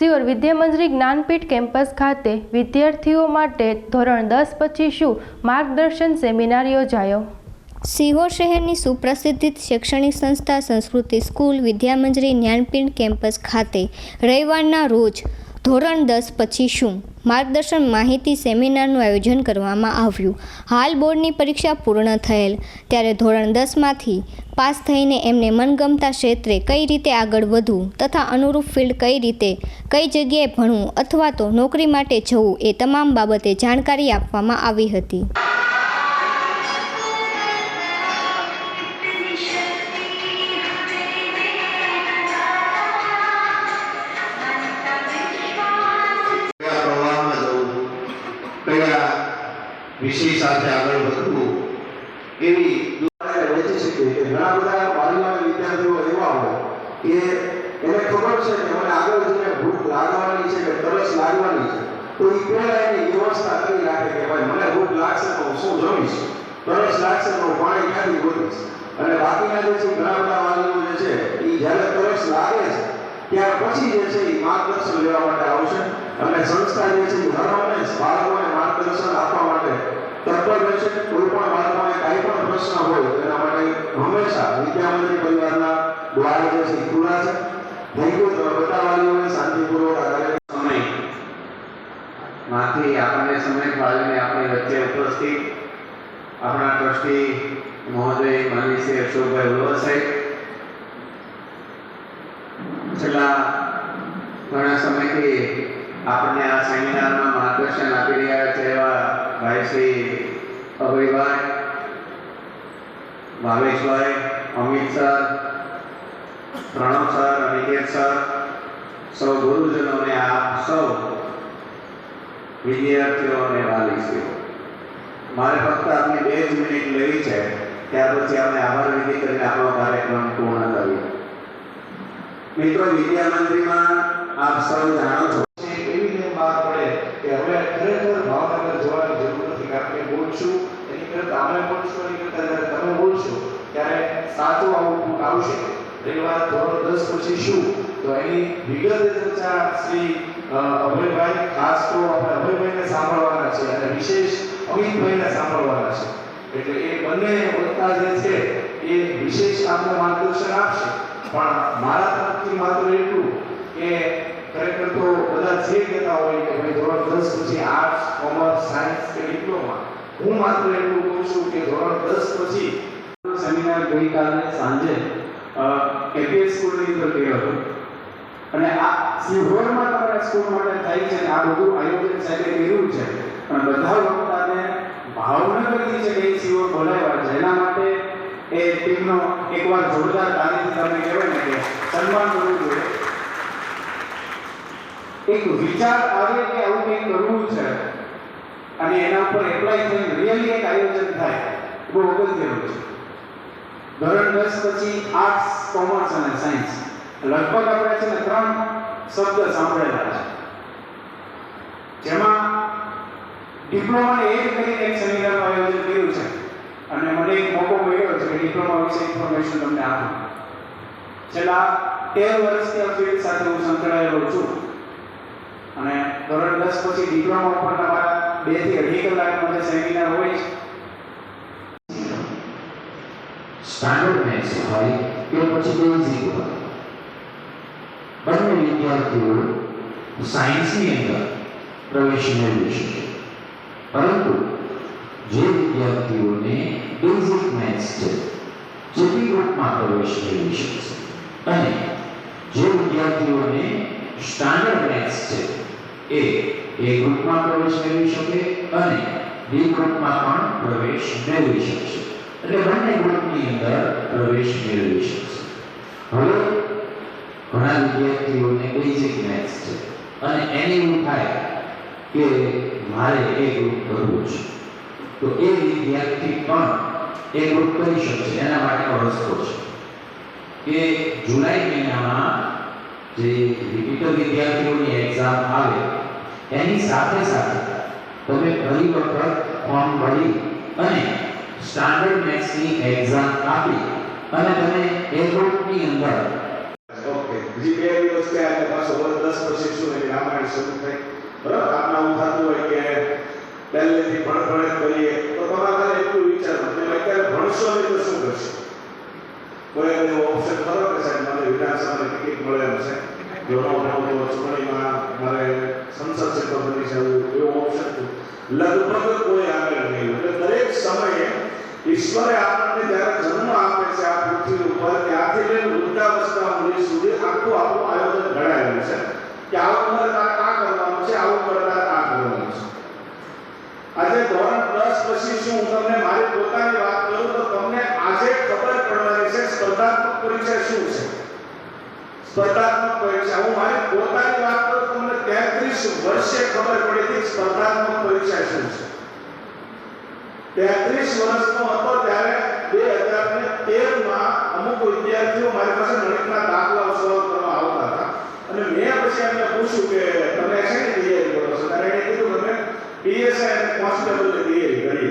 સિયોર Vidyamandir Jnanpith campus ખાતે વિદ્યાર્થીઓ માટે ધોરણ 10 પછી શું માર્ગદર્શન સેમિનાર યોજાયો। સિહોર શહેરની સુપ્રસિદ્ધ શૈક્ષણિક સંસ્થા સંસ્કૃતિ સ્કૂલ વિદ્યામંદિર જ્ઞાનપીઠ કેમ્પસ ખાતે રવિવારના રોજ ધોરણ 10 પછી શું માર્ગદર્શન માહિતી સેમિનારનું આયોજન કરવામાં આવ્યું। હાલ બોર્ડની પરીક્ષા પૂર્ણ થયેલ ત્યારે ધોરણ 10માંથી પાસ થઈને એમને મનગમતા ક્ષેત્રે કઈ રીતે આગળ વધવું તથા અનુરૂપ ફિલ્ડ કઈ રીતે કઈ જગ્યાએ ભણવું અથવા તો નોકરી માટે જવું એ તમામ બાબતે જાણકારી આપવામાં આવી હતી। વિષય સાથે આગળ વધવું એવી વેચી શકીએ કે ઘણા બધા વાલીઓના વિદ્યાર્થીઓ એવા હોય કે એને ખબર છે કે મને આગળ જઈને ભૂખ લાગવાની છે કે તરસ લાગવાની છે, તો એ પહેલા એની વ્યવસ્થા કરી રાખે કે ભાઈ મને ભૂખ લાગશે તો હું શું જમીશ, તરસ લાગશે તો પાણી ક્યાંથી ગોતીશ। અને બાકીના જે છે ઘણા બધા વાલીઓ જે છે એ જ્યારે તરસ લાગે છે ત્યાર પછી જે છે એ માર્ગદર્શન લેવા માટે આવશે અને સંસ્થા જે છે એ હરમને બાળકોને માર્ગદર્શન આપવા માટે તત્પર રહેશે। કોઈ પણ બાળકોને કાંઈ પણ પ્રશ્ન હોય તેના માટે હંમેશા વિદ્યામંદિર પરિવારના દ્વાર જે છે ખુલ્લા છે। Thank you. બધા વાલીઓને શાંતિપૂર્વક આ સમય માંથી આપણને સમય ફાળવીને આપણી વચ્ચે ઉપસ્થિત આપણા ટ્રસ્ટી મહોદય માનનીય શ્રી અશોકભાઈ ઉલવા સાહેબ, છેલ્લા ઘણા સમયથી આપણને આ સેમિનારમાં માર્ગદર્શન આપી રહ્યા છે એવા ભાઈ શ્રી અભયભાઈ, ભાવેશભાઈ, Amit sir, Pranav sir, Aniket sir, સૌ ગુરુજનોને આપ સૌ વિદ્યાર્થીઓ અને વાલીશ્રીઓ, મારે ફક્ત આપની 2 જ મિનિટ લેવી છે, ત્યાર પછી આપણે આભાર વિધિ કરીને આપણો કાર્યક્રમ પૂર્ણ કરીએ। મિત્રો, વિદ્યામંદિરમાં આપ સૌ જાણો છો કે હવે ખરેખર ભાવનગર જવાની જરૂર નથી, કારણ કે બોલશું એની કરતાં અમે બોલશું એની કરતાં જ્યારે તમે બોલશો ત્યારે સાચું આઉટપુટ આવશે। રવિવાર ધોરણ 10 પછી શું, તો એની વિગતે ચર્ચા શ્રી અભયભાઈ, ખાસ તો આપણે અભયભાઈને સાંભળવાના છે અને વિશેષ અમિતભાઈને સાંભળવાના છે, એટલે એ બંને વક્તા જે છે એ વિશેષ આપણે માર્ગદર્શન આપશે। પણ મારા તરફથી માત્ર એટલું કે ખરેખર તો બધા જે કહેતા હોય કે ભાઈ ધોરણ 10 પછી આર્ટ્સ, કોમર્સ, સાયન્સ કે ડિપ્લોમા, હું માત્ર એટલું કહું છું કે ધોરણ 10 પછી સેમિનાર ગઈકાલે સાંજે એપીએસ સ્કૂલની અંદર ગયો હતો અને આ સિહોરમાં તમારા સ્કૂલ માટે થાય છે આ બધું આયોજન સાથે કર્યું છે અને બધા વક્તાને ભાવનગરથી છે એ સિહોર બોલાવ્યા છે, એના માટે એ ટીમનો એકવાર જોરદાર તાલીથી તમને કહેવાય ને કે સન્માન કરવું જોઈએ। એક વિચાર આવે કે આવું કંઈક કરવું છે અને એના ઉપર એપ્લાય થઈને રિયલી એક આયોજન થાય, બહુ અગત્યનું છે। ધોરણ 10 પછી આર્ટ્સ, કોમર્સ અને સાયન્સ લગભગ આપણે છે ને 3 શબ્દ સાંભળેલા છે, જેમાં ડિપ્લોમાને એક કરીને એક સેમિનારનું આયોજન કર્યું છે અને મને એક મોકો મળ્યો છે કે ડિપ્લોમા વિશે ઇન્ફોર્મેશન તમને આપું। છેલ્લા 13 વર્ષથી આ ફિલ્ડ સાથે હું સંકળાયેલો છું અને ધોરણ 10 પછી ડિપ્લોમા ઉપર તમારા 2 થી 2.5 કલાકનો જે સેમિનાર હોય છે, સ્ટાન્ડર્ડ મેથ્સ હોય કે પછી બેઝિક હોય, બંને વિદ્યાર્થીઓ સાયન્સની અંદર પ્રવેશ મેળવી શકે, પરંતુ જે વિદ્યાર્થીઓને બેઝિક મેથ્સ છે જે બી ગ્રુપમાં પ્રવેશ મેળવી શકશે અને જે વિદ્યાર્થીઓને સ્ટાન્ડર્ડ મેથ્સ છે એ ગ્રુપમાં પ્રવેશ મેળવી શકે અને બી ગ્રુપમાં પણ પ્રવેશ મેળવી શકશે, એટલે બંને ગ્રુપની અંદર પ્રવેશ મેળવી શકશે। હવે ઘણા વિદ્યાર્થીઓને બેઝિક મેથ્સ છે અને એને એવું થાય કે મારે એ ગ્રુપ કરવું છે, તો એ વિદ્યાર્થી પણ એ ગ્રુપ કરી શકશે। એના માટેનો રસ્તો છે કે જુલાઈ મહિનામાં જે રિપીટર વિદ્યાર્થીઓની એક્ઝામ આવે એની સાથે સાથે તમે ફરી વખત ફોર્મ ભરી અને સ્ટાન્ડર્ડ મેથ્સની એક્ઝામ આપી અને તમે એ ગ્રુપની અંદર ઓકે બીજી 2 દિવસ કે આ પાછો 10 પછી શું શરૂ થઈ. બરાબર, આપના હું થતું હોય કે પહેલેથી ભણભણ કરીએ તો તમારે ખાલી એટલું વિચારો કે અત્યારે ભણશો નહીં તો શું કરશો? કોઈ એવો ઓપ્શન ખરો કે સાહેબ મને વિધાનસભાની ટિકિટ મળે એમ છે, જો ન ભણો તો ચૂંટણીમાં મારે સંસદ સીટો બની છે, એવો ઓપ્શન લગભગ કોઈ આગળ નહીં. એટલે દરેક સમયે ઈશ્વરે આપણને જ્યારે જન્મ આપે છે આ પૃથ્વી ઉપર, ત્યાંથી લઈને વૃદ્ધાવસ્થા સુધી આખું આપણું આયોજન ઘડાયેલું છે કે આ ઉંમરે તારે આ કરવાનું છે, આ ઉંમરે તારે આ કરવાનું છે. આજે ધોરણ 10 પછી શું હું તમને મારી પોતાની વાત કરું તો તમને આજે ખબર પડવાની છે સ્પર્ધાત્મક પરીક્ષા શું છે. સ્પર્ધાત્મક પરીક્ષા હું મારી પોતાની વાત કરું તો તમને 33 વર્ષે ખબર પડી હતી સ્પર્ધાત્મક પરીક્ષા શું છે. 33 વર્ષનો હતો ત્યારે 2013 માં અમુક વિદ્યાર્થીઓ મારી પાસે ગણિતના દાખલાઓ સોલ્વ કરવા આવતા હતા અને મેં પછી એમને પૂછ્યું કે તમે શેની તૈયારી કરો છો? ત્યારે એણે કીધું કે મેં PSI અને કોન્સ્ટેબલની તૈયારી કરી.